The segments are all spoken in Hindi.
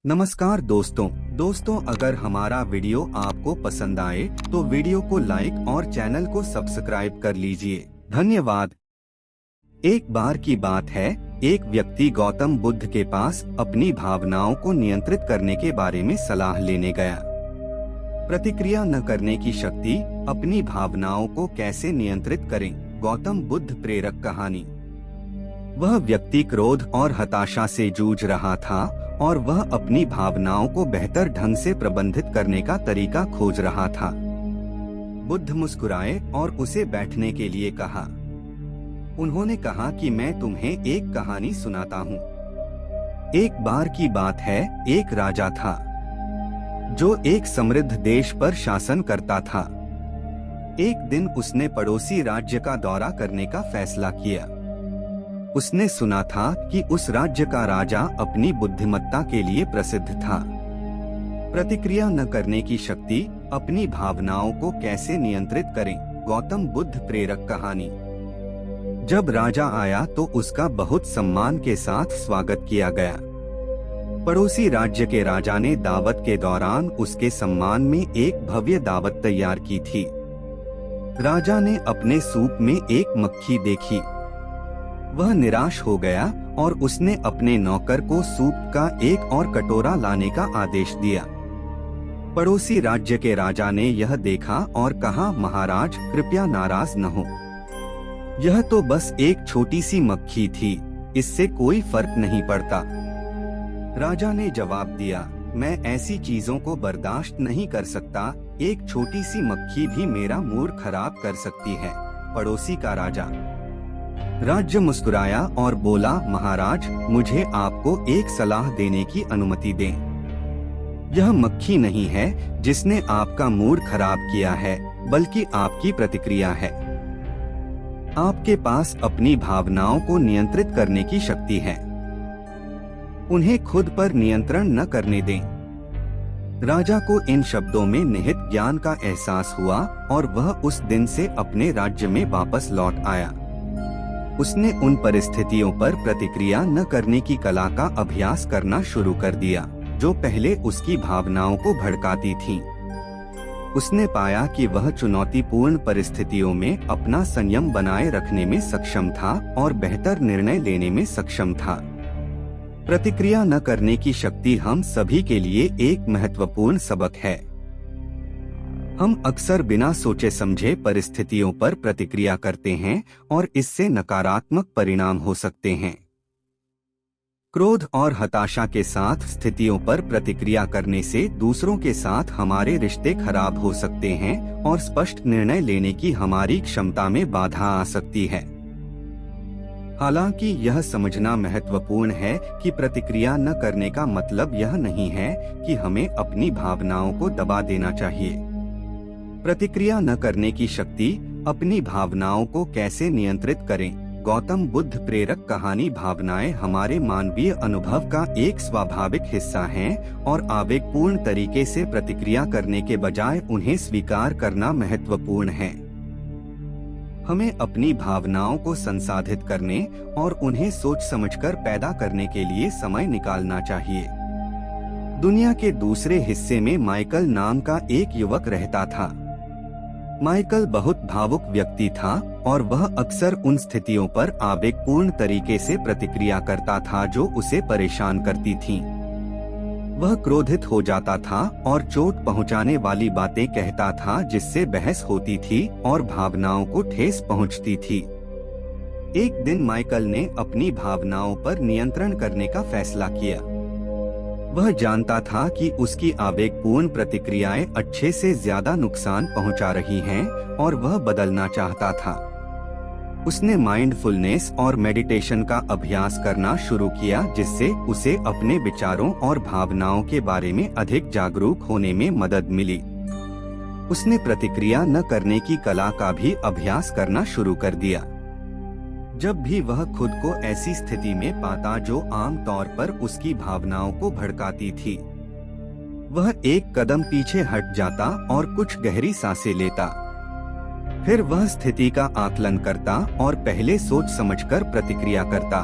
नमस्कार दोस्तों अगर हमारा वीडियो आपको पसंद आए तो वीडियो को लाइक और चैनल को सब्सक्राइब कर लीजिए। धन्यवाद। एक बार की बात है, एक व्यक्ति गौतम बुद्ध के पास अपनी भावनाओं को नियंत्रित करने के बारे में सलाह लेने गया। प्रतिक्रिया न करने की शक्ति, अपनी भावनाओं को कैसे नियंत्रित करें। गौतम बुद्ध प्रेरक कहानी। वह व्यक्ति क्रोध और हताशा से जूझ रहा था और वह अपनी भावनाओं को बेहतर ढंग से प्रबंधित करने का तरीका खोज रहा था। बुद्ध मुस्कुराए और उसे बैठने के लिए कहा। उन्होंने कहा कि मैं तुम्हें एक कहानी सुनाता हूँ। एक बार की बात है, एक राजा था जो एक समृद्ध देश पर शासन करता था। एक दिन उसने पड़ोसी राज्य का दौरा करने का फैसला किया। उसने सुना था कि उस राज्य का राजा अपनी बुद्धिमत्ता के लिए प्रसिद्ध था। प्रतिक्रिया न करने की शक्ति, अपनी भावनाओं को कैसे नियंत्रित करें। गौतम बुद्ध प्रेरक कहानी। जब राजा आया तो उसका बहुत सम्मान के साथ स्वागत किया गया। पड़ोसी राज्य के राजा ने दावत के दौरान उसके सम्मान में एक भव्य दावत तैयार की थी। राजा ने अपने सूप में एक मक्खी देखी। वह निराश हो गया और उसने अपने नौकर को सूप का एक और कटोरा लाने का आदेश दिया। पड़ोसी राज्य के राजा ने यह देखा और कहा, महाराज कृपया नाराज न हो, यह तो बस एक छोटी सी मक्खी थी, इससे कोई फर्क नहीं पड़ता। राजा ने जवाब दिया, मैं ऐसी चीजों को बर्दाश्त नहीं कर सकता, एक छोटी सी मक्खी भी मेरा मूड खराब कर सकती है। पड़ोसी का राजा। राज्य मुस्कुराया और बोला, महाराज मुझे आपको एक सलाह देने की अनुमति दें। यह मक्खी नहीं है जिसने आपका मूड खराब किया है, बल्कि आपकी प्रतिक्रिया है। आपके पास अपनी भावनाओं को नियंत्रित करने की शक्ति है। उन्हें खुद पर नियंत्रण न करने दें। राजा को इन शब्दों में निहित ज्ञान का एहसास हुआ और वह उस दिन से अपने राज्य में वापस लौट आया। उसने उन परिस्थितियों पर प्रतिक्रिया न करने की कला का अभ्यास करना शुरू कर दिया जो पहले उसकी भावनाओं को भड़काती थीं। उसने पाया कि वह चुनौतीपूर्ण परिस्थितियों में अपना संयम बनाए रखने में सक्षम था और बेहतर निर्णय लेने में सक्षम था। प्रतिक्रिया न करने की शक्ति हम सभी के लिए एक महत्वपूर्ण सबक है। हम अक्सर बिना सोचे समझे परिस्थितियों पर प्रतिक्रिया करते हैं और इससे नकारात्मक परिणाम हो सकते हैं। क्रोध और हताशा के साथ स्थितियों पर प्रतिक्रिया करने से दूसरों के साथ हमारे रिश्ते खराब हो सकते हैं और स्पष्ट निर्णय लेने की हमारी क्षमता में बाधा आ सकती है। हालांकि यह समझना महत्वपूर्ण है कि प्रतिक्रिया न करने का मतलब यह नहीं है कि हमें अपनी भावनाओं को दबा देना चाहिए। प्रतिक्रिया न करने की शक्ति, अपनी भावनाओं को कैसे नियंत्रित करें। गौतम बुद्ध प्रेरक कहानी। भावनाएं हमारे मानवीय अनुभव का एक स्वाभाविक हिस्सा हैं और आवेगपूर्ण तरीके से प्रतिक्रिया करने के बजाय उन्हें स्वीकार करना महत्वपूर्ण है। हमें अपनी भावनाओं को संसाधित करने और उन्हें सोच समझकर पैदा करने के लिए समय निकालना चाहिए। दुनिया के दूसरे हिस्से में माइकल नाम का एक युवक रहता था। माइकल बहुत भावुक व्यक्ति था और वह अक्सर उन स्थितियों पर आवेगपूर्ण तरीके से प्रतिक्रिया करता था जो उसे परेशान करती थीं। वह क्रोधित हो जाता था और चोट पहुंचाने वाली बातें कहता था जिससे बहस होती थी और भावनाओं को ठेस पहुंचती थी। एक दिन माइकल ने अपनी भावनाओं पर नियंत्रण करने का फैसला किया। वह जानता था कि उसकी आवेगपूर्ण प्रतिक्रियाएं अच्छे से ज्यादा नुकसान पहुंचा रही हैं और वह बदलना चाहता था। उसने माइंडफुलनेस और मेडिटेशन का अभ्यास करना शुरू किया जिससे उसे अपने विचारों और भावनाओं के बारे में अधिक जागरूक होने में मदद मिली। उसने प्रतिक्रिया न करने की कला का भी अभ्यास करना शुरू कर दिया। जब भी वह खुद को ऐसी स्थिति में पाता जो आम तौर पर उसकी भावनाओं को भड़काती थी, वह एक कदम पीछे हट जाता और कुछ गहरी सांसें लेता। फिर वह स्थिति का आकलन करता और पहले सोच समझकर प्रतिक्रिया करता।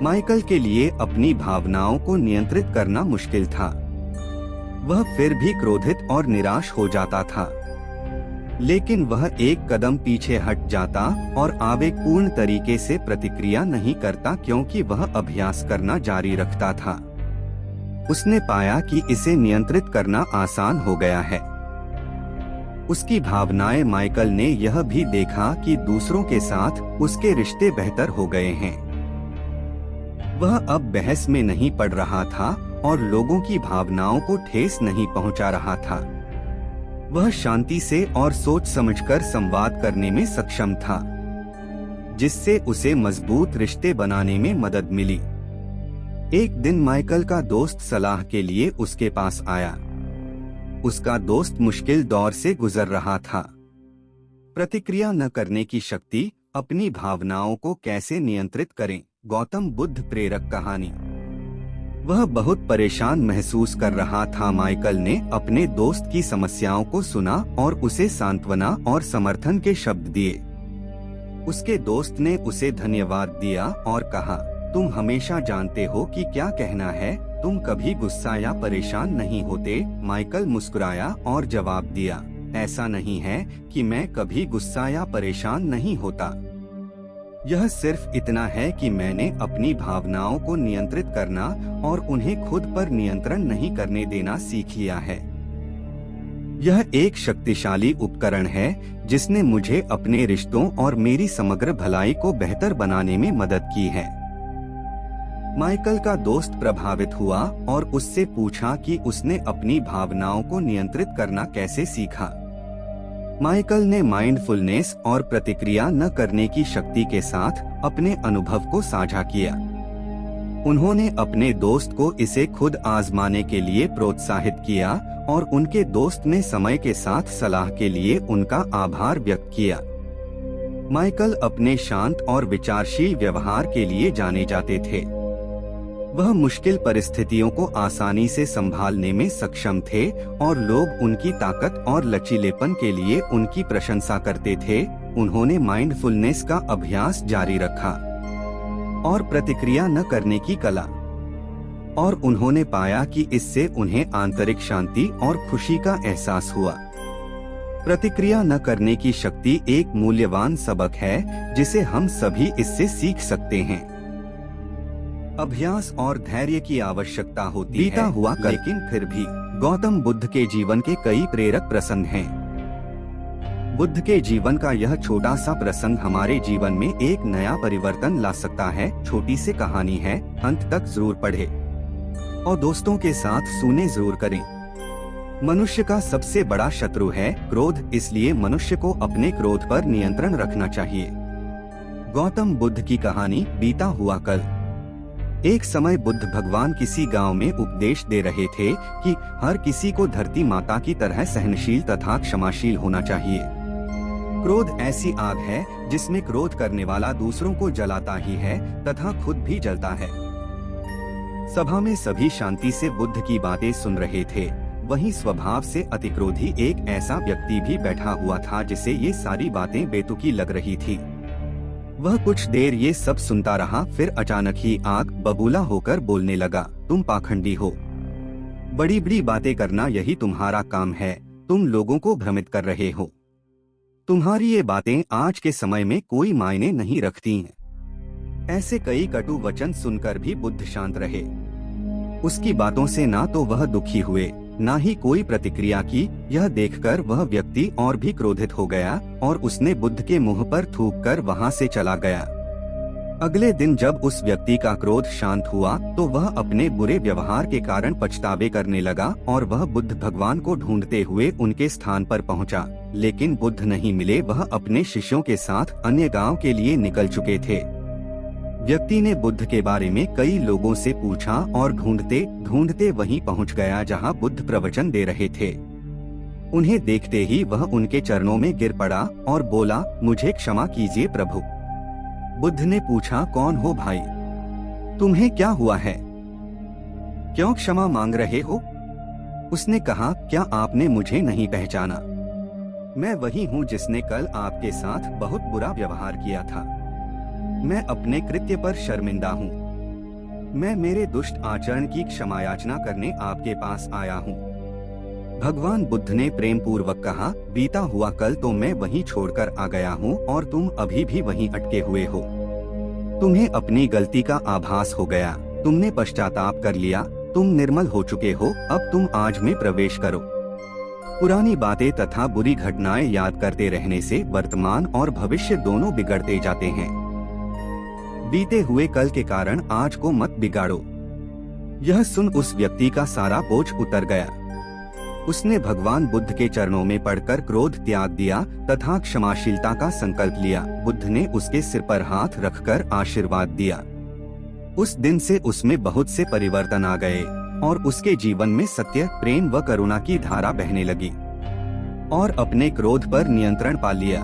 माइकल के लिए अपनी भावनाओं को नियंत्रित करना मुश्किल था। वह फिर भी क्रोधित और निराश हो जाता था, लेकिन वह एक कदम पीछे हट जाता और आवेगपूर्ण तरीके से प्रतिक्रिया नहीं करता, क्योंकि वह अभ्यास करना जारी रखता था। उसने पाया कि इसे नियंत्रित करना आसान हो गया है। उसकी भावनाएं माइकल ने यह भी देखा कि दूसरों के साथ उसके रिश्ते बेहतर हो गए हैं। वह अब बहस में नहीं पड़ रहा था और लोगों की भावनाओं को ठेस नहीं पहुंचा रहा था। वह शांति से और सोच समझकर संवाद करने में सक्षम था, जिससे उसे मजबूत रिश्ते बनाने में मदद मिली। एक दिन माइकल का दोस्त सलाह के लिए उसके पास आया। उसका दोस्त मुश्किल दौर से गुजर रहा था। प्रतिक्रिया न करने की शक्ति, अपनी भावनाओं को कैसे नियंत्रित करें। गौतम बुद्ध प्रेरक कहानी। वह बहुत परेशान महसूस कर रहा था। माइकल ने अपने दोस्त की समस्याओं को सुना और उसे सांत्वना और समर्थन के शब्द दिए। उसके दोस्त ने उसे धन्यवाद दिया और कहा, तुम हमेशा जानते हो कि क्या कहना है, तुम कभी गुस्सा या परेशान नहीं होते। माइकल मुस्कुराया और जवाब दिया, ऐसा नहीं है कि मैं कभी गुस्सा या परेशान नहीं होता। यह सिर्फ इतना है कि मैंने अपनी भावनाओं को नियंत्रित करना और उन्हें खुद पर नियंत्रण नहीं करने देना सीख लिया है। यह एक शक्तिशाली उपकरण है जिसने मुझे अपने रिश्तों और मेरी समग्र भलाई को बेहतर बनाने में मदद की है। माइकल का दोस्त प्रभावित हुआ और उससे पूछा कि उसने अपनी भावनाओं को नियंत्रित करना कैसे सीखा। माइकल ने माइंडफुलनेस और प्रतिक्रिया न करने की शक्ति के साथ अपने अनुभव को साझा किया। उन्होंने अपने दोस्त को इसे खुद आजमाने के लिए प्रोत्साहित किया और उनके दोस्त ने समय के साथ सलाह के लिए उनका आभार व्यक्त किया। माइकल अपने शांत और विचारशील व्यवहार के लिए जाने जाते थे। वह मुश्किल परिस्थितियों को आसानी से संभालने में सक्षम थे और लोग उनकी ताकत और लचीलेपन के लिए उनकी प्रशंसा करते थे। उन्होंने माइंडफुलनेस का अभ्यास जारी रखा और प्रतिक्रिया न करने की कला, और उन्होंने पाया कि इससे उन्हें आंतरिक शांति और खुशी का एहसास हुआ। प्रतिक्रिया न करने की शक्ति एक मूल्यवान सबक है जिसे हम सभी इससे सीख सकते हैं। अभ्यास और धैर्य की आवश्यकता होती है। बीता हुआ कल, लेकिन फिर भी गौतम बुद्ध के जीवन के कई प्रेरक प्रसंग हैं। बुद्ध के जीवन का यह छोटा सा प्रसंग हमारे जीवन में एक नया परिवर्तन ला सकता है। छोटी सी कहानी है, अंत तक जरूर पढ़ें और दोस्तों के साथ सुने जरूर करें। मनुष्य का सबसे बड़ा शत्रु है क्रोध, इसलिए मनुष्य को अपने क्रोध पर नियंत्रण रखना चाहिए। गौतम बुद्ध की कहानी। बीता हुआ कल। एक समय बुद्ध भगवान किसी गांव में उपदेश दे रहे थे कि हर किसी को धरती माता की तरह सहनशील तथा क्षमाशील होना चाहिए। क्रोध ऐसी आग है जिसमें क्रोध करने वाला दूसरों को जलाता ही है तथा खुद भी जलता है। सभा में सभी शांति से बुद्ध की बातें सुन रहे थे। वहीं स्वभाव से अतिक्रोधी एक ऐसा व्यक्ति भी बैठा हुआ था जिसे ये सारी बातें बेतुकी लग रही थी। वह कुछ देर ये सब सुनता रहा, फिर अचानक ही आग बबूला होकर बोलने लगा, तुम पाखंडी हो। बड़ी बड़ी बातें करना यही तुम्हारा काम है। तुम लोगों को भ्रमित कर रहे हो। तुम्हारी ये बातें आज के समय में कोई मायने नहीं रखती हैं। ऐसे कई कटु वचन सुनकर भी बुद्ध शांत रहे। उसकी बातों से ना तो वह दुखी हुए, ना ही कोई प्रतिक्रिया की। यह देखकर वह व्यक्ति और भी क्रोधित हो गया और उसने बुद्ध के मुंह पर थूककर वहां से चला गया। अगले दिन जब उस व्यक्ति का क्रोध शांत हुआ तो वह अपने बुरे व्यवहार के कारण पछतावे करने लगा और वह बुद्ध भगवान को ढूंढते हुए उनके स्थान पर पहुंचा, लेकिन बुद्ध नहीं मिले। वह अपने शिष्यों के साथ अन्य गांव के लिए निकल चुके थे। व्यक्ति ने बुद्ध के बारे में कई लोगों से पूछा और ढूंढते ढूंढते वहीं पहुंच गया जहां बुद्ध प्रवचन दे रहे थे। उन्हें देखते ही वह उनके चरणों में गिर पड़ा और बोला, मुझे क्षमा कीजिए प्रभु। बुद्ध ने पूछा, कौन हो भाई? तुम्हें क्या हुआ है? क्यों क्षमा मांग रहे हो? उसने कहा, क्या आपने मुझे नहीं पहचाना? मैं वही हूँ जिसने कल आपके साथ बहुत बुरा व्यवहार किया था। मैं अपने कृत्य पर शर्मिंदा हूँ। मैं मेरे दुष्ट आचरण की क्षमा याचना करने आपके पास आया हूँ। भगवान बुद्ध ने प्रेम पूर्वक कहा, बीता हुआ कल तो मैं वहीं छोड़कर आ गया हूँ और तुम अभी भी वहीं अटके हुए हो। तुम्हें अपनी गलती का आभास हो गया, तुमने पश्चाताप कर लिया, तुम निर्मल हो चुके हो, अब तुम आज में प्रवेश करो। पुरानी बातें तथा बुरी घटनाएं याद करते रहने से वर्तमान और भविष्य दोनों बिगड़ते जाते हैं। बीते हुए कल के कारण आज को मत बिगाड़ो। यह सुन उस व्यक्ति का सारा बोझ उतर गया। उसने भगवान बुद्ध के चरणों में पड़कर क्रोध त्याग दिया तथा क्षमाशीलता का संकल्प लिया। बुद्ध ने उसके सिर पर हाथ रखकर आशीर्वाद दिया। उस दिन से उसमें बहुत से परिवर्तन आ गए और उसके जीवन में सत्य, प्रेम व करुणा की धारा बहने लगी और अपने क्रोध पर नियंत्रण पा लिया।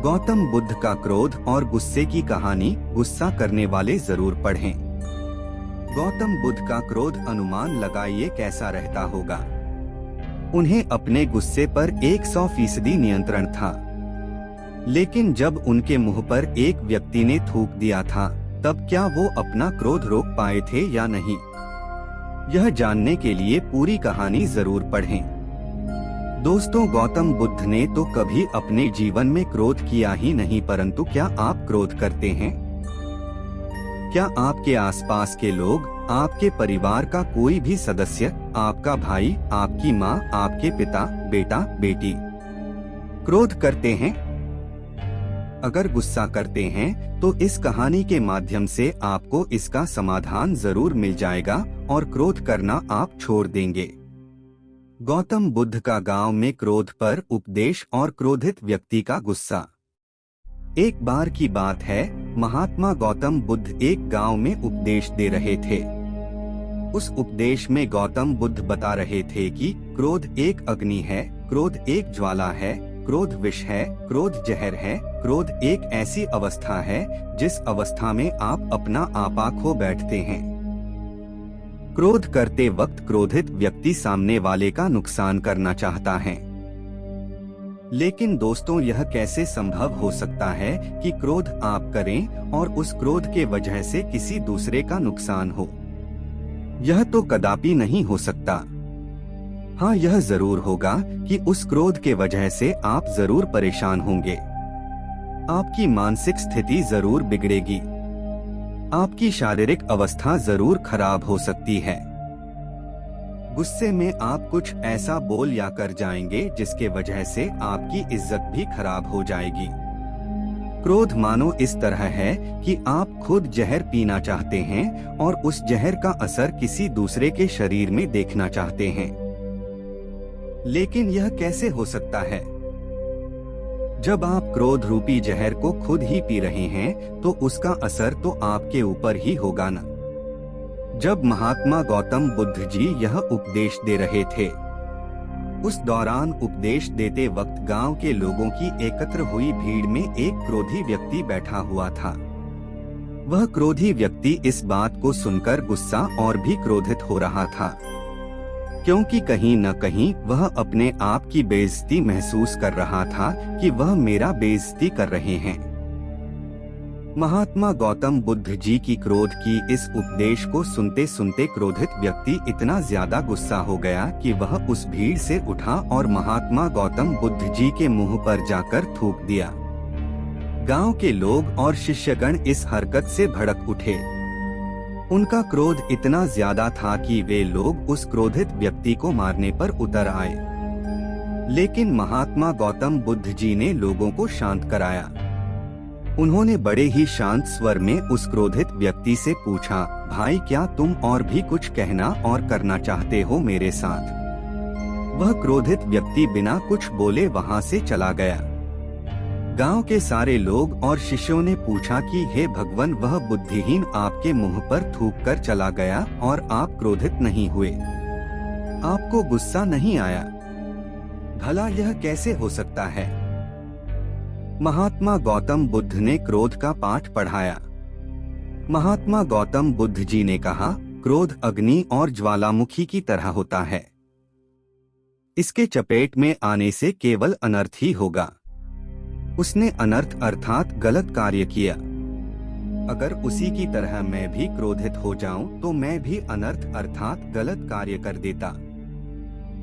गौतम बुद्ध का क्रोध और गुस्से की कहानी गुस्सा करने वाले जरूर पढ़ें। गौतम बुद्ध का क्रोध, अनुमान लगाइए कैसा रहता होगा। उन्हें अपने गुस्से पर 100% नियंत्रण था, लेकिन जब उनके मुंह पर एक व्यक्ति ने थूक दिया था तब क्या वो अपना क्रोध रोक पाए थे या नहीं, यह जानने के लिए पूरी कहानी जरूर पढ़ें। दोस्तों, गौतम बुद्ध ने तो कभी अपने जीवन में क्रोध किया ही नहीं, परंतु क्या आप क्रोध करते हैं? क्या आपके आसपास के लोग, आपके परिवार का कोई भी सदस्य, आपका भाई, आपकी माँ, आपके पिता, बेटा, बेटी क्रोध करते हैं? अगर गुस्सा करते हैं तो इस कहानी के माध्यम से आपको इसका समाधान जरूर मिल जाएगा और क्रोध करना आप छोड़ देंगे। गौतम बुद्ध का गांव में क्रोध पर उपदेश और क्रोधित व्यक्ति का गुस्सा। एक बार की बात है, महात्मा गौतम बुद्ध एक गांव में उपदेश दे रहे थे। उस उपदेश में गौतम बुद्ध बता रहे थे कि क्रोध एक अग्नि है, क्रोध एक ज्वाला है, क्रोध विष है, क्रोध जहर है, क्रोध एक ऐसी अवस्था है जिस अवस्था में आप अपना आपा खो बैठते हैं। क्रोध करते वक्त क्रोधित व्यक्ति सामने वाले का नुकसान करना चाहता है। लेकिन दोस्तों, यह कैसे संभव हो सकता है कि क्रोध आप करें और उस क्रोध के वजह से किसी दूसरे का नुकसान हो? यह तो कदापि नहीं हो सकता। हाँ, यह जरूर होगा कि उस क्रोध के वजह से आप जरूर परेशान होंगे, आपकी मानसिक स्थिति जरूर बिगड़ेगी, आपकी शारीरिक अवस्था जरूर खराब हो सकती है। गुस्से में आप कुछ ऐसा बोल या कर जाएंगे जिसके वजह से आपकी इज्जत भी खराब हो जाएगी। क्रोध मानो इस तरह है कि आप खुद जहर पीना चाहते हैं और उस जहर का असर किसी दूसरे के शरीर में देखना चाहते हैं। लेकिन यह कैसे हो सकता है? जब आप क्रोध रूपी जहर को खुद ही पी रहे हैं तो उसका असर तो आपके ऊपर ही होगा ना। जब महात्मा गौतम बुद्ध जी यह उपदेश दे रहे थे, उस दौरान उपदेश देते वक्त गांव के लोगों की एकत्र हुई भीड़ में एक क्रोधी व्यक्ति बैठा हुआ था। वह क्रोधी व्यक्ति इस बात को सुनकर गुस्सा और भी क्रोधित हो रहा था, क्योंकि कहीं न कहीं वह अपने आप की बेइज्जती महसूस कर रहा था कि वह मेरा बेइज्जती कर रहे हैं। महात्मा गौतम बुद्ध जी की क्रोध की इस उपदेश को सुनते सुनते क्रोधित व्यक्ति इतना ज्यादा गुस्सा हो गया कि वह उस भीड़ से उठा और महात्मा गौतम बुद्ध जी के मुंह पर जाकर थूक दिया। गांव के लोग और शिष्यगण इस हरकत से भड़क उठे। उनका क्रोध इतना ज्यादा था कि वे लोग उस क्रोधित व्यक्ति को मारने पर उतर आए, लेकिन महात्मा गौतम बुद्ध जी ने लोगों को शांत कराया। उन्होंने बड़े ही शांत स्वर में उस क्रोधित व्यक्ति से पूछा, भाई क्या तुम और भी कुछ कहना और करना चाहते हो मेरे साथ? वह क्रोधित व्यक्ति बिना कुछ बोले वहां से चला गया। गांव के सारे लोग और शिष्यों ने पूछा कि हे भगवान, वह बुद्धिहीन आपके मुंह पर थूक कर चला गया और आप क्रोधित नहीं हुए, आपको गुस्सा नहीं आया, भला यह कैसे हो सकता है? महात्मा गौतम बुद्ध ने क्रोध का पाठ पढ़ाया। महात्मा गौतम बुद्ध जी ने कहा, क्रोध अग्नि और ज्वालामुखी की तरह होता है, इसके चपेट में आने से केवल अनर्थ ही होगा। उसने अनर्थ अर्थात गलत कार्य किया, अगर उसी की तरह मैं भी क्रोधित हो जाऊं तो मैं भी अनर्थ अर्थात गलत कार्य कर देता।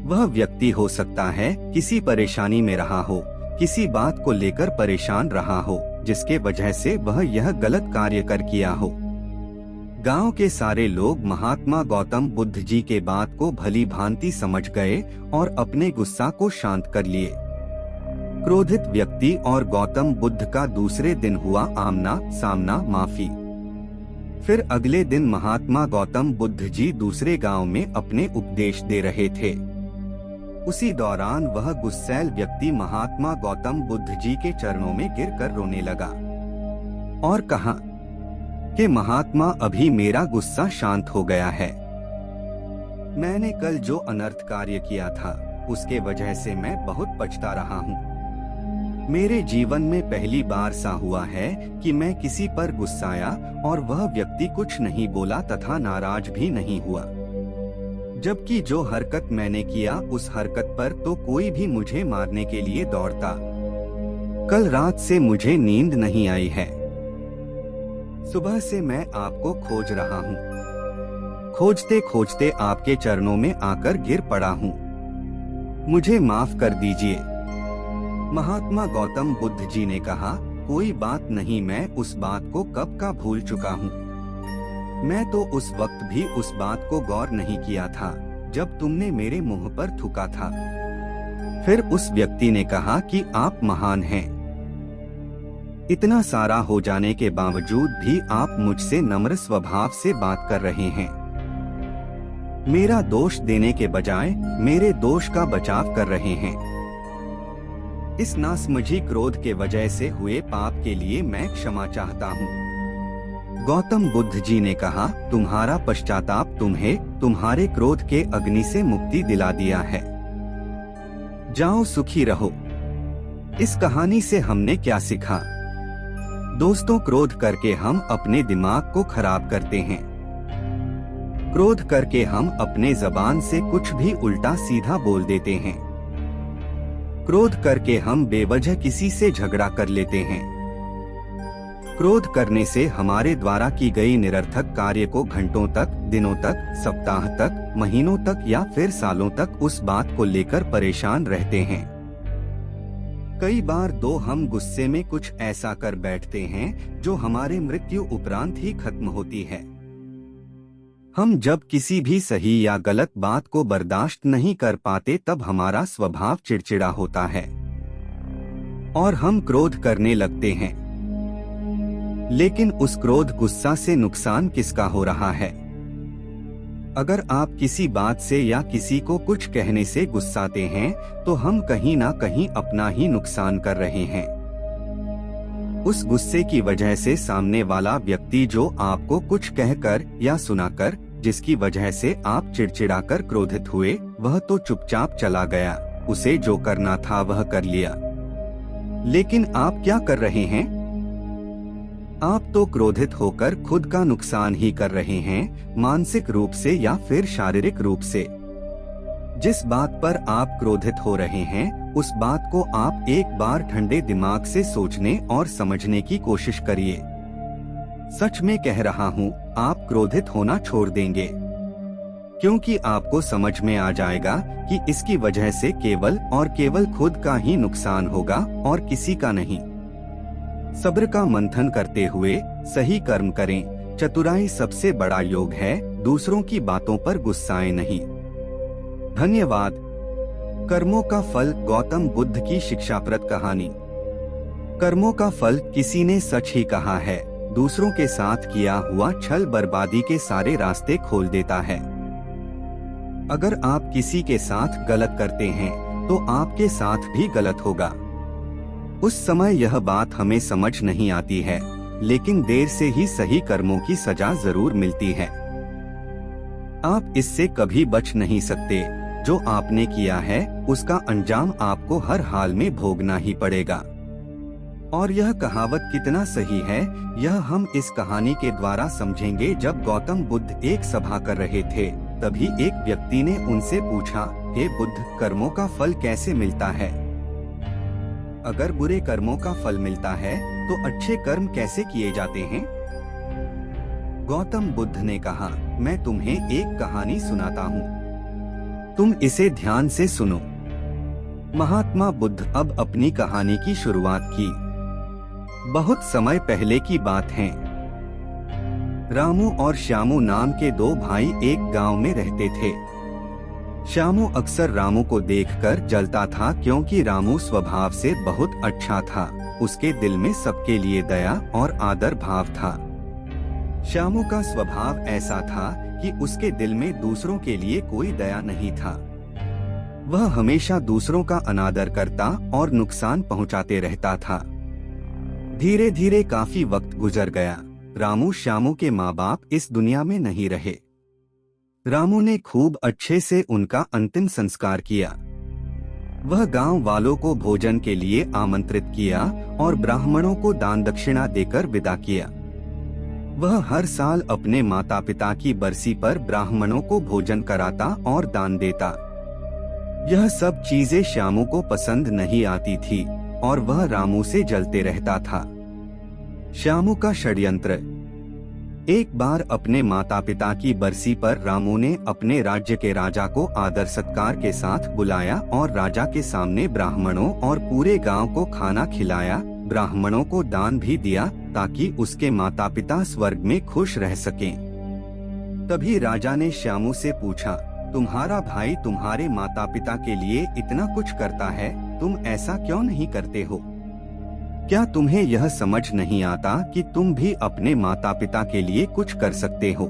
वह व्यक्ति हो सकता है किसी परेशानी में रहा हो, किसी बात को लेकर परेशान रहा हो, जिसके वजह से वह यह गलत कार्य कर किया हो। गांव के सारे लोग महात्मा गौतम बुद्ध जी के बात को भली भांति समझ गए और अपने गुस्सा को शांत कर लिए। क्रोधित व्यक्ति और गौतम बुद्ध का दूसरे दिन हुआ आमना सामना माफी। फिर अगले दिन महात्मा गौतम बुद्ध जी दूसरे गांव में अपने उपदेश दे रहे थे। उसी दौरान वह गुस्सैल व्यक्ति महात्मा गौतम बुद्ध जी के चरणों में गिरकर रोने लगा और कहा कि महात्मा अभी मेरा गुस्सा शांत हो गया है। मैंने कल जो अनर्थ कार्य किया था उसके वजह से मैं बहुत पछता रहा हूँ। मेरे जीवन में पहली बार सा हुआ है कि मैं किसी पर गुस्साया और वह व्यक्ति कुछ नहीं बोला तथा नाराज भी नहीं हुआ, जबकि जो हरकत मैंने किया उस हरकत पर तो कोई भी मुझे मारने के लिए दौड़ता। कल रात से मुझे नींद नहीं आई है। सुबह से मैं आपको खोज रहा हूँ। खोजते खोजते आपके चरणों में आकर गिर पड़ा हूँ। मुझे माफ कर दीजिए। महात्मा गौतम बुद्ध जी ने कहा, कोई बात नहीं, मैं उस बात को कब का भूल चुका हूँ। मैं तो उस वक्त भी उस बात को गौर नहीं किया था जब तुमने मेरे मुंह पर थूका था। फिर उस व्यक्ति ने कहा कि आप महान हैं। इतना सारा हो जाने के बावजूद भी आप मुझसे नम्र स्वभाव से बात कर रहे हैं। मेरा दोष देने के बजाय मेरे दोष का बचाव कर रहे हैं। इस नासमझी क्रोध के वजह से हुए पाप के लिए मैं क्षमा चाहता हूँ। गौतम बुद्ध जी ने कहा, तुम्हारा पश्चाताप तुम्हें तुम्हारे क्रोध के अग्नि से मुक्ति दिला दिया है। जाओ सुखी रहो। इस कहानी से हमने क्या सीखा? दोस्तों, क्रोध करके हम अपने दिमाग को खराब करते हैं। क्रोध करके हम अपने जबान से कुछ भी उल्टा सीधा बोल देते हैं। क्रोध करके हम बेवजह किसी से झगड़ा कर लेते हैं। क्रोध करने से हमारे द्वारा की गई निरर्थक कार्य को घंटों तक, दिनों तक, सप्ताह तक, महीनों तक या फिर सालों तक उस बात को लेकर परेशान रहते हैं। कई बार तो हम गुस्से में कुछ ऐसा कर बैठते हैं जो हमारे मृत्यु उपरांत ही खत्म होती है। हम जब किसी भी सही या गलत बात को बर्दाश्त नहीं कर पाते तब हमारा स्वभाव चिड़चिड़ा होता है और हम क्रोध करने लगते हैं। लेकिन उस क्रोध गुस्सा से नुकसान किसका हो रहा है? अगर आप किसी बात से या किसी को कुछ कहने से गुस्साते हैं तो हम कहीं ना कहीं अपना ही नुकसान कर रहे हैं। उस गुस्से की वजह से सामने वाला व्यक्ति जो आपको कुछ कहकर या सुनाकर, जिसकी वजह से आप चिड़चिड़ाकर क्रोधित हुए, वह तो चुपचाप चला गया। उसे जो करना था वह कर लिया। लेकिन आप क्या कर रहे हैं? आप तो क्रोधित होकर खुद का नुकसान ही कर रहे हैं, मानसिक रूप से या फिर शारीरिक रूप से। जिस बात पर आप क्रोधित हो रहे हैं उस बात को आप एक बार ठंडे दिमाग से सोचने और समझने की कोशिश करिए। सच में कह रहा हूँ, आप क्रोधित होना छोड़ देंगे, क्योंकि आपको समझ में आ जाएगा कि इसकी वजह से केवल और केवल खुद का ही नुकसान होगा और किसी का नहीं। सब्र का मंथन करते हुए सही कर्म करें। चतुराई सबसे बड़ा योग है। दूसरों की बातों पर गुस्साएं नहीं। धन्यवाद। कर्मों का फल, गौतम बुद्ध की शिक्षाप्रद कहानी। कर्मों का फल किसी ने सच ही कहा है। दूसरों के साथ किया हुआ छल बर्बादी के सारे रास्ते खोल देता है। अगर आप किसी के साथ गलत करते हैं तो आपके साथ भी गलत होगा। उस समय यह बात हमें समझ नहीं आती है, लेकिन देर से ही सही कर्मों की सजा जरूर मिलती है। आप इससे कभी बच नहीं सकते। जो आपने किया है उसका अंजाम आपको हर हाल में भोगना ही पड़ेगा। और यह कहावत कितना सही है, यह हम इस कहानी के द्वारा समझेंगे। जब गौतम बुद्ध एक सभा कर रहे थे, तभी एक व्यक्ति ने उनसे पूछा, हे बुद्ध, कर्मों का फल कैसे मिलता है? अगर बुरे कर्मों का फल मिलता है तो अच्छे कर्म कैसे किए जाते हैं? गौतम बुद्ध ने कहा, मैं तुम्हें एक कहानी सुनाता हूँ, तुम इसे ध्यान से सुनो। महात्मा बुद्ध अब अपनी कहानी की शुरुआत की। बहुत समय पहले की बात है। रामू और श्यामू नाम के दो भाई एक गांव में रहते थे। श्यामू अक्सर रामू को देखकर जलता था, क्योंकि रामू स्वभाव से बहुत अच्छा था। उसके दिल में सबके लिए दया और आदर भाव था। श्यामू का स्वभाव ऐसा था कि उसके दिल में दूसरों के लिए कोई दया नहीं था। वह हमेशा दूसरों का अनादर करता और नुकसान पहुंचाते रहता था। धीरे धीरे काफी वक्त गुजर गया। रामू श्यामू के माँ बाप इस दुनिया में नहीं रहे। रामू ने खूब अच्छे से उनका अंतिम संस्कार किया। वह गांव वालों को भोजन के लिए आमंत्रित किया और ब्राह्मणों को दान दक्षिणा देकर विदा किया। वह हर साल अपने माता पिता की बरसी पर ब्राह्मणों को भोजन कराता और दान देता। यह सब चीजें श्यामू को पसंद नहीं आती थी और वह रामू से जलते रहता था। श्यामू का षड्यंत्र। एक बार अपने माता पिता की बरसी पर रामू ने अपने राज्य के राजा को आदर सत्कार के साथ बुलाया और राजा के सामने ब्राह्मणों और पूरे गांव को खाना खिलाया। ब्राह्मणों को दान भी दिया ताकि उसके माता पिता स्वर्ग में खुश रह सकें। तभी राजा ने श्यामू से पूछा, तुम्हारा भाई तुम्हारे माता पिता के लिए इतना कुछ करता है, तुम ऐसा क्यों नहीं करते हो? क्या तुम्हें यह समझ नहीं आता कि तुम भी अपने माता पिता के लिए कुछ कर सकते हो?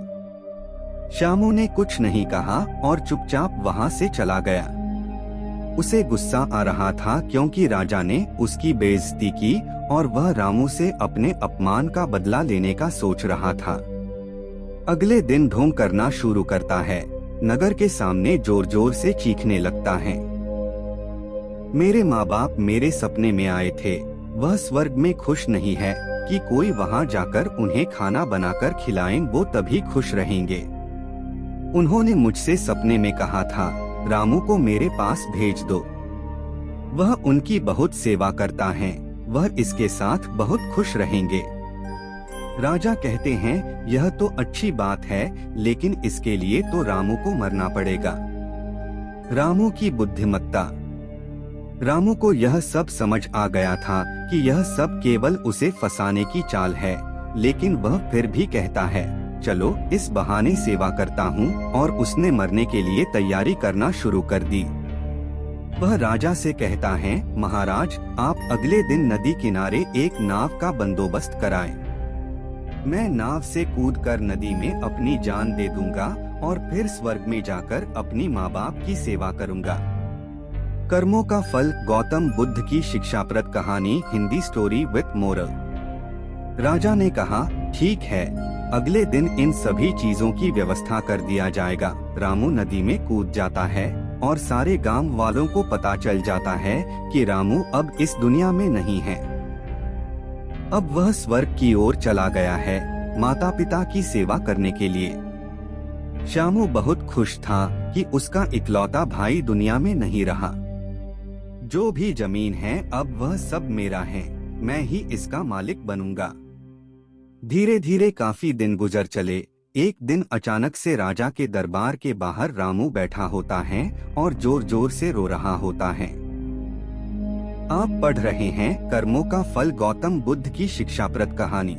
श्यामू ने कुछ नहीं कहा और चुपचाप वहां से चला गया। उसे गुस्सा आ रहा था, क्योंकि राजा ने उसकी बेइज्जती की और वह रामू से अपने अपमान का बदला लेने का सोच रहा था। अगले दिन ढोंग करना शुरू करता है। नगर के सामने जोर जोर से चीखने लगता है, मेरे माँ बाप मेरे सपने में आए थे, वह स्वर्ग में खुश नहीं है कि कोई वहाँ जाकर उन्हें खाना बनाकर खिलाएं, वो तभी खुश रहेंगे। उन्होंने मुझसे सपने में कहा था, रामू को मेरे पास भेज दो, वह उनकी बहुत सेवा करता है, वह इसके साथ बहुत खुश रहेंगे। राजा कहते हैं, यह तो अच्छी बात है, लेकिन इसके लिए तो रामू को मरना पड़ेगा। रामू की बुद्धिमत्ता। रामू को यह सब समझ आ गया था कि यह सब केवल उसे फंसाने की चाल है, लेकिन वह फिर भी कहता है, चलो इस बहाने सेवा करता हूँ, और उसने मरने के लिए तैयारी करना शुरू कर दी। वह राजा से कहता है, महाराज आप अगले दिन नदी किनारे एक नाव का बंदोबस्त कराएं। मैं नाव से कूदकर नदी में अपनी जान दे दूंगा और फिर स्वर्ग में जाकर अपनी माँ बाप की सेवा करूंगा। कर्मों का फल। गौतम बुद्ध की शिक्षाप्रद कहानी, हिंदी स्टोरी विद मोरल। राजा ने कहा, ठीक है, अगले दिन इन सभी चीजों की व्यवस्था कर दिया जाएगा। रामू नदी में कूद जाता है और सारे गांव वालों को पता चल जाता है कि रामू अब इस दुनिया में नहीं है। अब वह स्वर्ग की ओर चला गया है, माता पिता की सेवा करने के लिए। श्यामू बहुत खुश था कि उसका इकलौता भाई दुनिया में नहीं रहा। जो भी जमीन है अब वह सब मेरा है, मैं ही इसका मालिक बनूंगा। धीरे धीरे काफी दिन गुजर चले। एक दिन अचानक से राजा के दरबार के बाहर रामू बैठा होता है और जोर जोर से रो रहा होता है। आप पढ़ रहे हैं कर्मों का फल, गौतम बुद्ध की शिक्षाप्रद कहानी।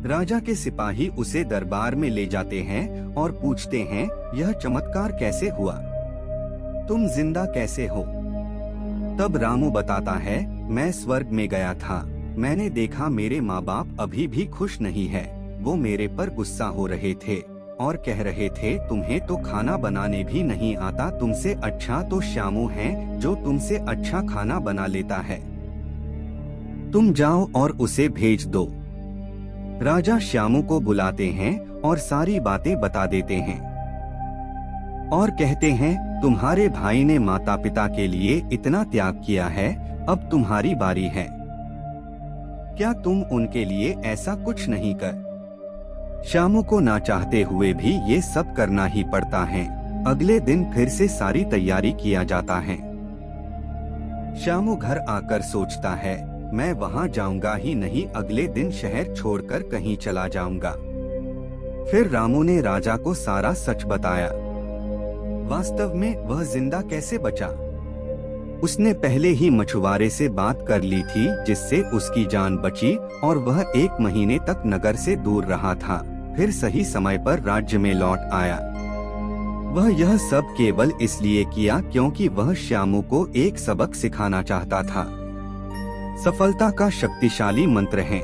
राजा के सिपाही उसे दरबार में ले जाते हैं और पूछते हैं, यह चमत्कार कैसे हुआ? तुम जिंदा कैसे हो? तब रामू बताता है, मैं स्वर्ग में गया था, मैंने देखा मेरे माँ बाप अभी भी खुश नहीं है। वो मेरे पर गुस्सा हो रहे थे और कह रहे थे, तुम्हें तो खाना बनाने भी नहीं आता, तुमसे अच्छा तो श्यामू है जो तुमसे अच्छा खाना बना लेता है। तुम जाओ और उसे भेज दो। राजा श्यामू को बुलाते हैं और सारी बातें बता देते हैं और कहते हैं, तुम्हारे भाई ने माता पिता के लिए इतना त्याग किया है, अब तुम्हारी बारी है। क्या तुम उनके लिए ऐसा कुछ नहीं कर? श्यामू को ना चाहते हुए भी ये सब करना ही पड़ता है। अगले दिन फिर से सारी तैयारी किया जाता है। श्यामू घर आकर सोचता है, मैं वहाँ जाऊंगा ही नहीं, अगले दिन शहर छोड़कर कहीं चला जाऊंगा। फिर रामू ने राजा को सारा सच बताया। वास्तव में वह जिंदा कैसे बचा? उसने पहले ही मछुआरे से बात कर ली थी, जिससे उसकी जान बची और वह 1 महीने तक नगर से दूर रहा था। फिर सही समय पर राज्य में लौट आया। वह यह सब केवल इसलिए किया क्योंकि वह श्यामू को एक सबक सिखाना चाहता था। सफलता का शक्तिशाली मंत्र है।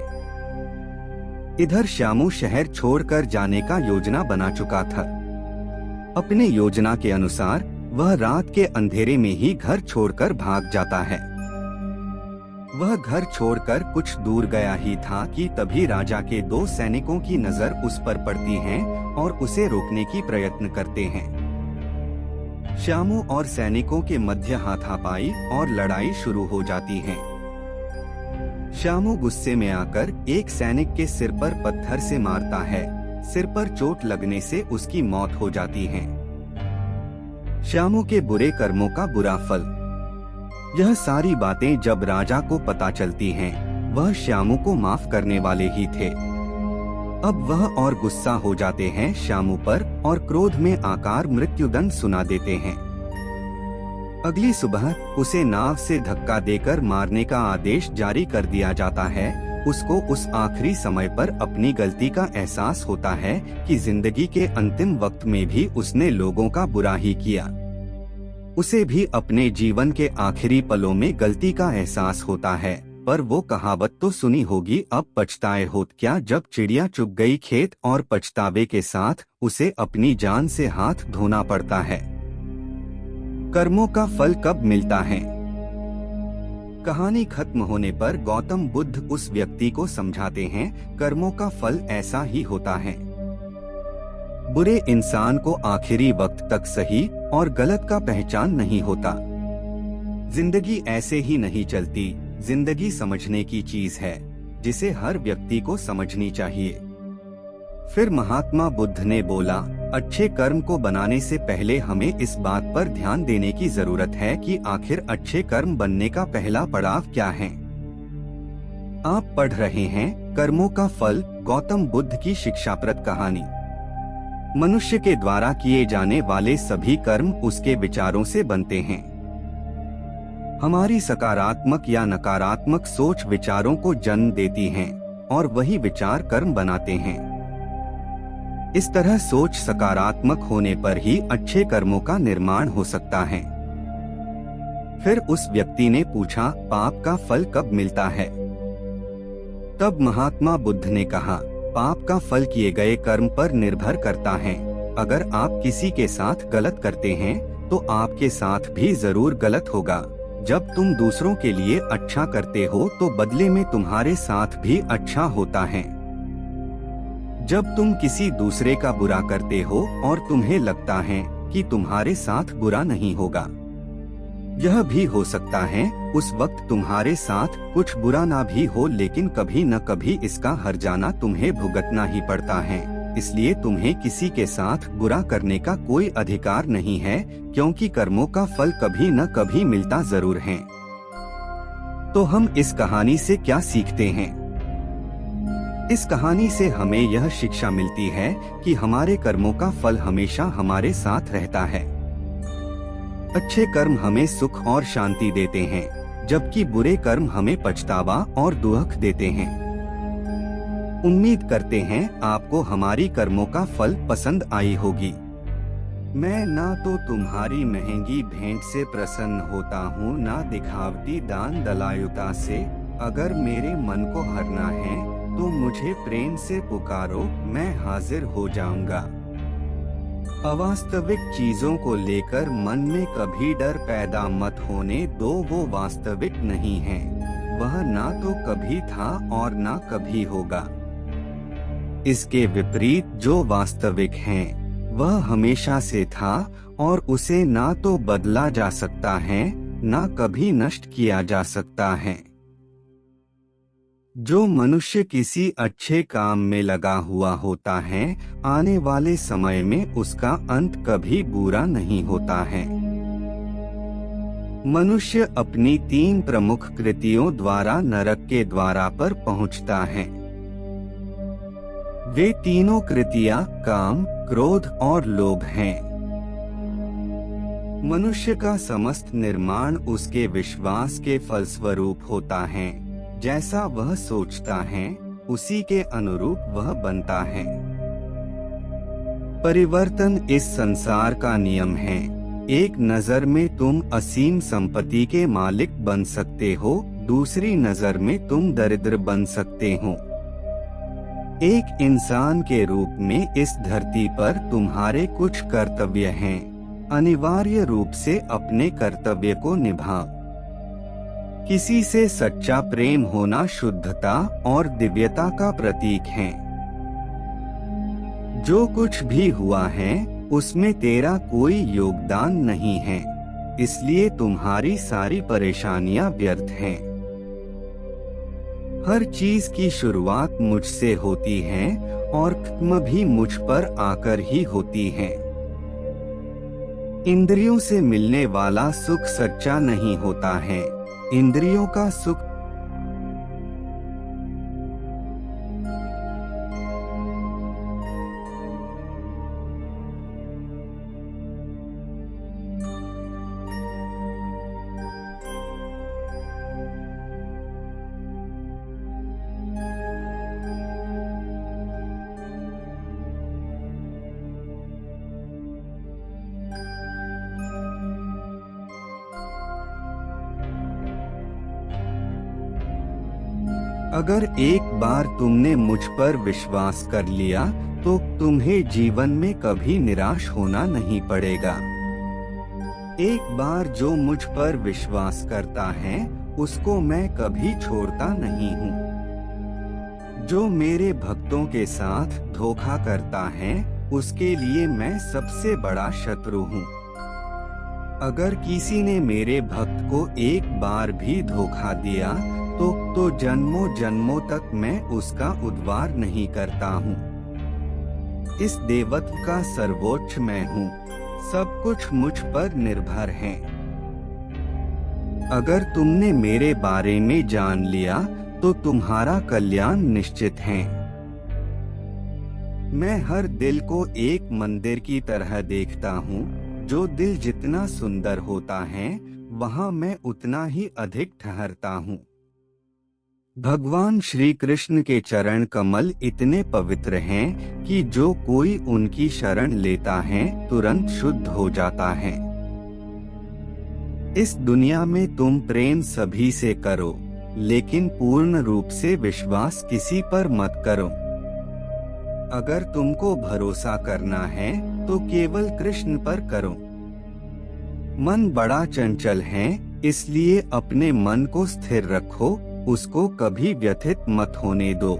इधर श्यामू शहर छोड़कर जाने का योजना बना चुका था। अपने योजना के अनुसार वह रात के अंधेरे में ही घर छोड़कर भाग जाता है। वह घर छोड़कर कुछ दूर गया ही था कि तभी राजा के 2 सैनिकों की नजर उस पर पड़ती है और उसे रोकने की प्रयत्न करते हैं। श्यामू और सैनिकों के मध्य हाथापाई और लड़ाई शुरू हो जाती है। श्यामू गुस्से में आकर एक सैनिक के सिर पर पत्थर से मारता है। सिर पर चोट लगने से उसकी मौत हो जाती है। श्यामू के बुरे कर्मों का बुरा फल। यह सारी बातें जब राजा को पता चलती हैं, वह श्यामू को माफ करने वाले ही थे। अब वह और गुस्सा हो जाते हैं श्यामू पर और क्रोध में आकर मृत्युदंड सुना देते हैं। अगली सुबह उसे नाव से धक्का देकर मारने का आदेश जारी कर दिया जाता है। उसको उस आखिरी समय पर अपनी गलती का एहसास होता है कि जिंदगी के अंतिम वक्त में भी उसने लोगों का बुरा ही किया। उसे भी अपने जीवन के आखिरी पलों में गलती का एहसास होता है। पर वो कहावत तो सुनी होगी, अब पछताए होत क्या, जब चिड़िया चुग गई खेत, और पछतावे के साथ उसे अपनी जान से हाथ धोना पड़ता है। कर्मों का फल कब मिलता है? कहानी खत्म होने पर गौतम बुद्ध उस व्यक्ति को समझाते हैं, कर्मों का फल ऐसा ही होता है। बुरे इंसान को आखिरी वक्त तक सही और गलत का पहचान नहीं होता। जिंदगी ऐसे ही नहीं चलती। जिंदगी समझने की चीज है, जिसे हर व्यक्ति को समझनी चाहिए। फिर महात्मा बुद्ध ने बोला, अच्छे कर्म को बनाने से पहले हमें इस बात पर ध्यान देने की जरूरत है कि आखिर अच्छे कर्म बनने का पहला पड़ाव क्या है। आप पढ़ रहे हैं कर्मों का फल, गौतम बुद्ध की शिक्षाप्रद कहानी। मनुष्य के द्वारा किए जाने वाले सभी कर्म उसके विचारों से बनते हैं। हमारी सकारात्मक या नकारात्मक सोच विचारों को जन्म देती हैं और वही विचार कर्म बनाते हैं। इस तरह सोच सकारात्मक होने पर ही अच्छे कर्मों का निर्माण हो सकता है। फिर उस व्यक्ति ने पूछा, पाप का फल कब मिलता है? तब महात्मा बुद्ध ने कहा, पाप का फल किए गए कर्म पर निर्भर करता है। अगर आप किसी के साथ गलत करते हैं तो आपके साथ भी जरूर गलत होगा। जब तुम दूसरों के लिए अच्छा करते हो तो बदले में तुम्हारे साथ भी अच्छा होता है। जब तुम किसी दूसरे का बुरा करते हो और तुम्हें लगता है कि तुम्हारे साथ बुरा नहीं होगा, यह भी हो सकता है उस वक्त तुम्हारे साथ कुछ बुरा ना भी हो, लेकिन कभी न कभी इसका हर्जाना तुम्हें भुगतना ही पड़ता है। इसलिए तुम्हें किसी के साथ बुरा करने का कोई अधिकार नहीं है, क्योंकि कर्मों का फल कभी न कभी मिलता जरूर है। तो हम इस कहानी से क्या सीखते हैं? इस कहानी से हमें यह शिक्षा मिलती है कि हमारे कर्मों का फल हमेशा हमारे साथ रहता है। अच्छे कर्म हमें सुख और शांति देते हैं, जबकि बुरे कर्म हमें पछतावा और दुख देते हैं। उम्मीद करते हैं आपको हमारी कर्मों का फल पसंद आई होगी। मैं ना तो तुम्हारी महंगी भेंट से प्रसन्न होता हूँ, ना दिखावटी दान दलायुता से। अगर मेरे मन को हरना है तो मुझे प्रेम से पुकारो, मैं हाजिर हो जाऊंगा। अवास्तविक चीजों को लेकर मन में कभी डर पैदा मत होने दो, वो वास्तविक नहीं है। वह ना तो कभी था और ना कभी होगा। इसके विपरीत जो वास्तविक है वह हमेशा से था और उसे ना तो बदला जा सकता है, ना कभी नष्ट किया जा सकता है। जो मनुष्य किसी अच्छे काम में लगा हुआ होता है, आने वाले समय में उसका अंत कभी बुरा नहीं होता है। मनुष्य अपनी 3 प्रमुख कृतियों द्वारा नरक के द्वारा पर पहुंचता है। वे तीनों कृतियां काम, क्रोध और लोभ हैं। मनुष्य का समस्त निर्माण उसके विश्वास के फलस्वरूप होता है। जैसा वह सोचता है, उसी के अनुरूप वह बनता है। परिवर्तन इस संसार का नियम है। एक नजर में तुम असीम संपत्ति के मालिक बन सकते हो, दूसरी नजर में तुम दरिद्र बन सकते हो। एक इंसान के रूप में इस धरती पर तुम्हारे कुछ कर्तव्य हैं। अनिवार्य रूप से अपने कर्तव्य को निभाओ। किसी से सच्चा प्रेम होना शुद्धता और दिव्यता का प्रतीक है। जो कुछ भी हुआ है, उसमें तेरा कोई योगदान नहीं है, इसलिए तुम्हारी सारी परेशानियां व्यर्थ हैं। हर चीज की शुरुआत मुझसे होती है और खत्म भी मुझ पर आकर ही होती है। इंद्रियों से मिलने वाला सुख सच्चा नहीं होता है। इंद्रियों का सुख अगर एक बार तुमने मुझ पर विश्वास कर लिया, तो तुम्हें जीवन में कभी निराश होना नहीं पड़ेगा। एक बार जो मुझ पर विश्वास करता है, उसको मैं कभी छोड़ता नहीं हूँ। जो मेरे भक्तों के साथ धोखा करता है, उसके लिए मैं सबसे बड़ा शत्रु हूँ। अगर किसी ने मेरे भक्त को एक बार भी धोखा दिया, तो जन्मों जन्मों तक मैं उसका उद्धार नहीं करता हूँ। इस देवत्व का सर्वोच्च मैं हूँ। सब कुछ मुझ पर निर्भर है। अगर तुमने मेरे बारे में जान लिया, तो तुम्हारा कल्याण निश्चित है। मैं हर दिल को एक मंदिर की तरह देखता हूँ। जो दिल जितना सुंदर होता है, वहाँ मैं उतना ही अधिक ठहरता हूँ। भगवान श्री कृष्ण के चरण कमल इतने पवित्र हैं कि जो कोई उनकी शरण लेता है, तुरंत शुद्ध हो जाता है। इस दुनिया में तुम प्रेम सभी से करो, लेकिन पूर्ण रूप से विश्वास किसी पर मत करो। अगर तुमको भरोसा करना है, तो केवल कृष्ण पर करो। मन बड़ा चंचल है, इसलिए अपने मन को स्थिर रखो, उसको कभी व्यथित मत होने दो।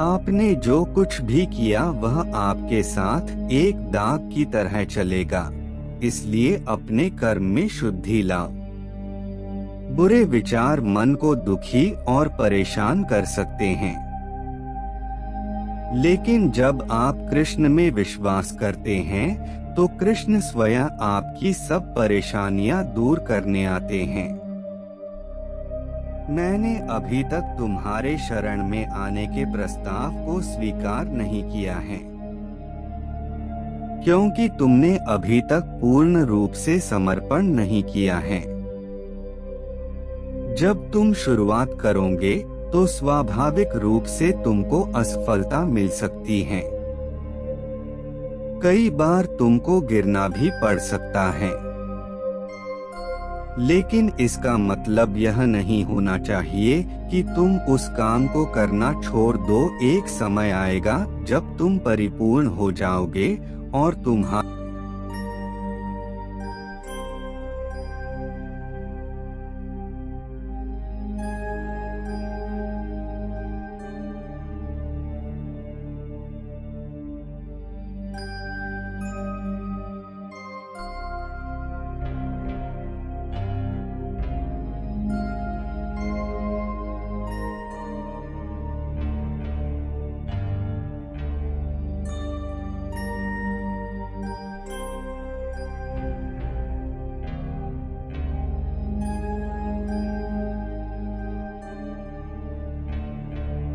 आपने जो कुछ भी किया वह आपके साथ एक दाग की तरह चलेगा, इसलिए अपने कर्म में शुद्धि लाओ। बुरे विचार मन को दुखी और परेशान कर सकते हैं, लेकिन जब आप कृष्ण में विश्वास करते हैं, तो कृष्ण स्वयं आपकी सब परेशानियां दूर करने आते हैं। मैंने अभी तक तुम्हारे शरण में आने के प्रस्ताव को स्वीकार नहीं किया है, क्योंकि तुमने अभी तक पूर्ण रूप से समर्पण नहीं किया है। जब तुम शुरुआत करोगे, तो स्वाभाविक रूप से तुमको असफलता मिल सकती है। कई बार तुमको गिरना भी पड़ सकता है, लेकिन इसका मतलब यह नहीं होना चाहिए कि तुम उस काम को करना छोड़ दो। एक समय आएगा जब तुम परिपूर्ण हो जाओगे और तुम्हारा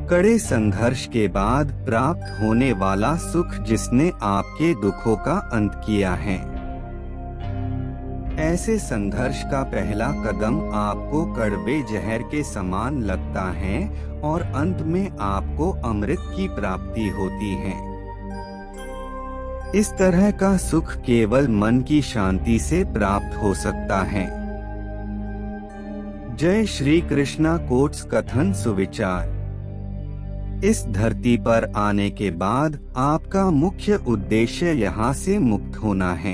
कड़े संघर्ष के बाद प्राप्त होने वाला सुख जिसने आपके दुखों का अंत किया है। ऐसे संघर्ष का पहला कदम आपको कड़वे जहर के समान लगता है और अंत में आपको अमृत की प्राप्ति होती है। इस तरह का सुख केवल मन की शांति से प्राप्त हो सकता है। जय श्री कृष्णा कोट्स कथन सुविचार। इस धरती पर आने के बाद आपका मुख्य उद्देश्य यहाँ से मुक्त होना है।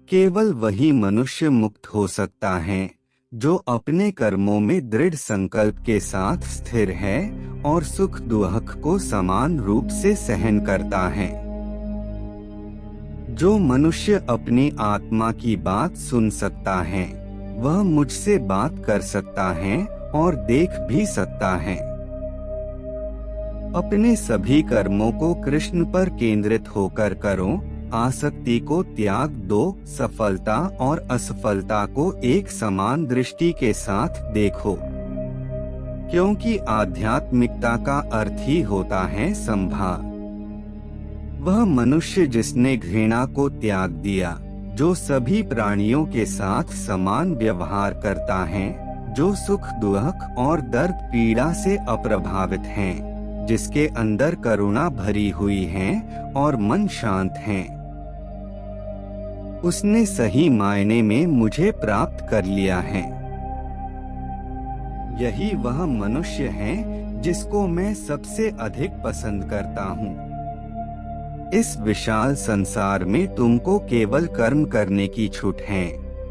केवल वही मनुष्य मुक्त हो सकता है जो अपने कर्मों में दृढ़ संकल्प के साथ स्थिर है और सुख दुख को समान रूप से सहन करता है। जो मनुष्य अपनी आत्मा की बात सुन सकता है वह मुझसे बात कर सकता है और देख भी सकता है। अपने सभी कर्मों को कृष्ण पर केंद्रित होकर करो, आसक्ति को त्याग दो, सफलता और असफलता को एक समान दृष्टि के साथ देखो, क्योंकि आध्यात्मिकता का अर्थ ही होता है संभाव। वह मनुष्य जिसने घृणा को त्याग दिया, जो सभी प्राणियों के साथ समान व्यवहार करता है, जो सुख दुख और दर्द पीड़ा से अप्रभावित हैं, जिसके अंदर करुणा भरी हुई है और मन शांत है, उसने सही मायने में मुझे प्राप्त कर लिया है। यही वह मनुष्य है जिसको मैं सबसे अधिक पसंद करता हूँ। इस विशाल संसार में तुमको केवल कर्म करने की छूट है।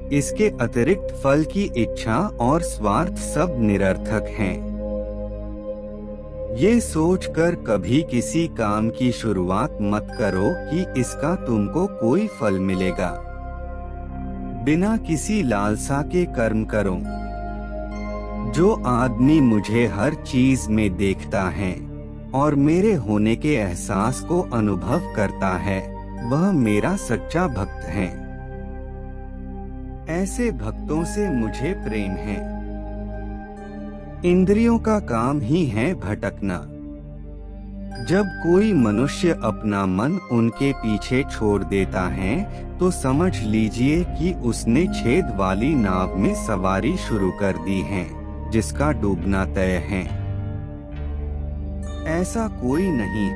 इसके अतिरिक्त फल की इच्छा और स्वार्थ सब निरर्थक हैं। ये सोचकर कभी किसी काम की शुरुआत मत करो कि इसका तुमको कोई फल मिलेगा। बिना किसी लालसा के कर्म करो। जो आदमी मुझे हर चीज में देखता है और मेरे होने के एहसास को अनुभव करता है, वह मेरा सच्चा भक्त है। ऐसे भक्तों से मुझे प्रेम है। इंद्रियों का काम ही है भटकना। जब कोई मनुष्य अपना मन उनके पीछे छोड़ देता है तो समझ लीजिए कि उसने छेद वाली नाव में सवारी शुरू कर दी है, जिसका डूबना तय है। ऐसा कोई नहीं।